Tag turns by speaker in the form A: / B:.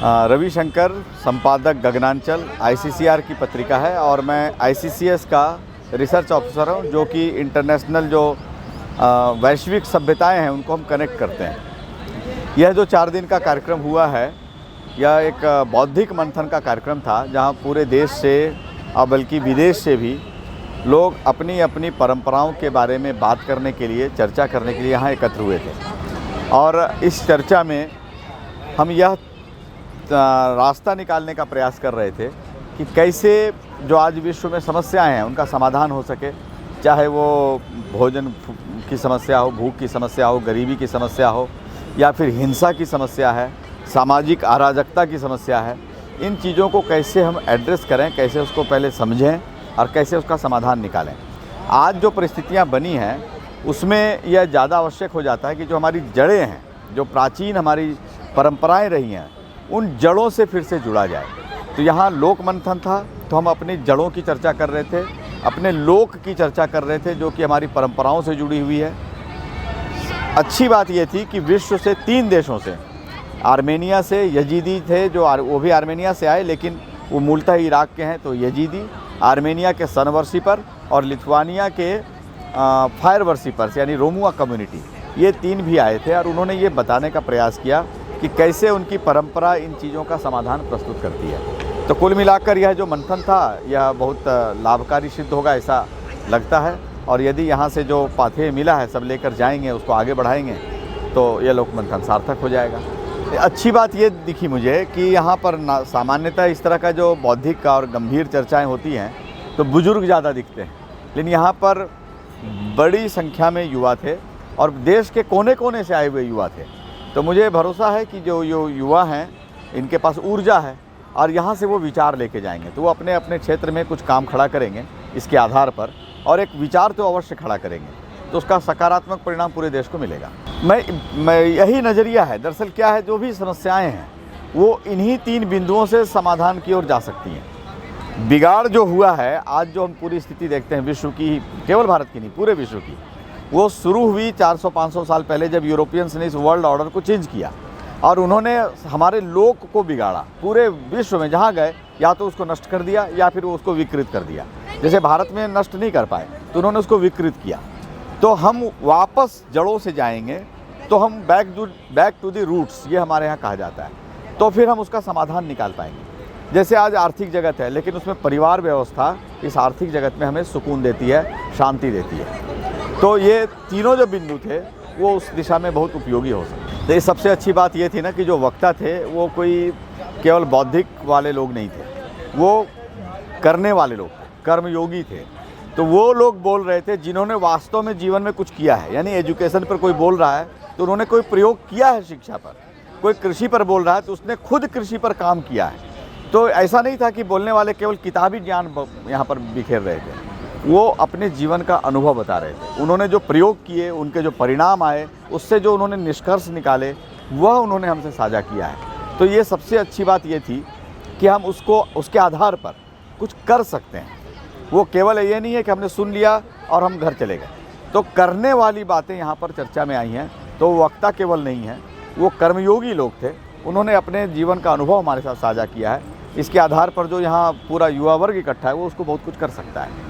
A: रविशंकर, संपादक गगनांचल, आईसीसीआर की पत्रिका है और मैं आईसीसीएस का रिसर्च ऑफिसर हूँ, जो कि इंटरनेशनल जो वैश्विक सभ्यताएं हैं उनको हम कनेक्ट करते हैं। यह जो 4 दिन का कार्यक्रम हुआ है, यह एक बौद्धिक मंथन का कार्यक्रम था, जहाँ पूरे देश से और बल्कि विदेश से भी लोग अपनी अपनी परंपराओं के बारे में बात करने के लिए, चर्चा करने के लिए यहाँ एकत्र हुए थे। और इस चर्चा में हम यह रास्ता निकालने का प्रयास कर रहे थे कि कैसे जो आज विश्व में समस्याएं हैं उनका समाधान हो सके, चाहे वो भोजन की समस्या हो, भूख की समस्या हो, गरीबी की समस्या हो, या फिर हिंसा की समस्या है, सामाजिक अराजकता की समस्या है। इन चीज़ों को कैसे हम एड्रेस करें, कैसे उसको पहले समझें और कैसे उसका समाधान निकालें। आज जो परिस्थितियां बनी हैं उसमें यह ज़्यादा आवश्यक हो जाता है कि जो हमारी जड़ें हैं, जो प्राचीन हमारी परंपराएं रही हैं, उन जड़ों से फिर से जुड़ा जाए। तो यहाँ लोक मंथन था, तो हम अपनी जड़ों की चर्चा कर रहे थे, अपने लोक की चर्चा कर रहे थे, जो कि हमारी परंपराओं से जुड़ी हुई है। अच्छी बात ये थी कि विश्व से 3 देशों से, आर्मेनिया से यजीदी थे, जो वो भी आर्मेनिया से आए लेकिन वो मूलतः इराक के हैं, तो यजीदी, आर्मेनिया के सन वर्शिपर और लिथुआनिया के फायर वर्शिपर्स यानी रोमुआ कम्युनिटी, ये 3 भी आए थे। और उन्होंने ये बताने का प्रयास किया कि कैसे उनकी परंपरा इन चीज़ों का समाधान प्रस्तुत करती है। तो कुल मिलाकर यह जो मंथन था, यह बहुत लाभकारी सिद्ध होगा ऐसा लगता है। और यदि यहाँ से जो पाथेय मिला है सब लेकर जाएंगे, उसको आगे बढ़ाएंगे, तो यह लोक मंथन सार्थक हो जाएगा। अच्छी बात ये दिखी मुझे कि यहाँ पर सामान्यतः इस तरह का जो बौद्धिक और गंभीर चर्चाएं होती हैं तो बुजुर्ग ज़्यादा दिखते हैं, लेकिन यहाँ पर बड़ी संख्या में युवा थे और देश के कोने कोने से आए हुए युवा थे। तो मुझे भरोसा है कि जो युवा हैं इनके पास ऊर्जा है और यहाँ से वो विचार लेके जाएंगे, तो वो अपने अपने क्षेत्र में कुछ काम खड़ा करेंगे इसके आधार पर, और एक विचार तो अवश्य खड़ा करेंगे, तो उसका सकारात्मक परिणाम पूरे देश को मिलेगा। मैं यही नज़रिया है। दरअसल क्या है, जो भी समस्याएं हैं वो इन्हीं 3 बिंदुओं से समाधान की ओर जा सकती हैं। बिगाड़ जो हुआ है, आज जो हम पूरी स्थिति देखते हैं विश्व की, केवल भारत की नहीं पूरे विश्व की, वो शुरू हुई 400-500 साल पहले, जब यूरोपियंस ने इस वर्ल्ड ऑर्डर को चेंज किया और उन्होंने हमारे लोक को बिगाड़ा। पूरे विश्व में जहाँ गए, या तो उसको नष्ट कर दिया या फिर उसको विकृत कर दिया। जैसे भारत में नष्ट नहीं कर पाए तो उन्होंने उसको विकृत किया। तो हम वापस जड़ों से जाएंगे, तो हम बैक टू द रूट्स, ये हमारे यहाँ कहा जाता है, तो फिर हम उसका समाधान निकाल पाएंगे। जैसे आज आर्थिक जगत है, लेकिन उसमें परिवार व्यवस्था इस आर्थिक जगत में हमें सुकून देती है, शांति देती है। तो ये तीनों जो बिंदु थे वो उस दिशा में बहुत उपयोगी हो सकते। तो ये सबसे अच्छी बात ये थी ना कि जो वक्ता थे वो कोई केवल बौद्धिक वाले लोग नहीं थे, वो करने वाले लोग थे, कर्मयोगी थे। तो वो लोग बोल रहे थे जिन्होंने वास्तव में जीवन में कुछ किया है। यानी एजुकेशन पर कोई बोल रहा है तो उन्होंने कोई प्रयोग किया है शिक्षा पर, कोई कृषि पर बोल रहा है तो उसने खुद कृषि पर काम किया है। तो ऐसा नहीं था कि बोलने वाले केवल किताबी ज्ञान यहाँ पर बिखेर रहे थे, वो अपने जीवन का अनुभव बता रहे थे। उन्होंने जो प्रयोग किए, उनके जो परिणाम आए, उससे जो उन्होंने निष्कर्ष निकाले, वह उन्होंने हमसे साझा किया है। तो ये सबसे अच्छी बात ये थी कि हम उसके आधार पर कुछ कर सकते हैं। वो केवल ये नहीं है कि हमने सुन लिया और हम घर चले गए। तो करने वाली बातें यहाँ पर चर्चा में आई हैं। तो वक्ता केवल नहीं है, वो कर्मयोगी लोग थे, उन्होंने अपने जीवन का अनुभव हमारे साथ साझा किया है। इसके आधार पर जो यहाँ पूरा युवा वर्ग इकट्ठा है वो उसको बहुत कुछ कर सकता है।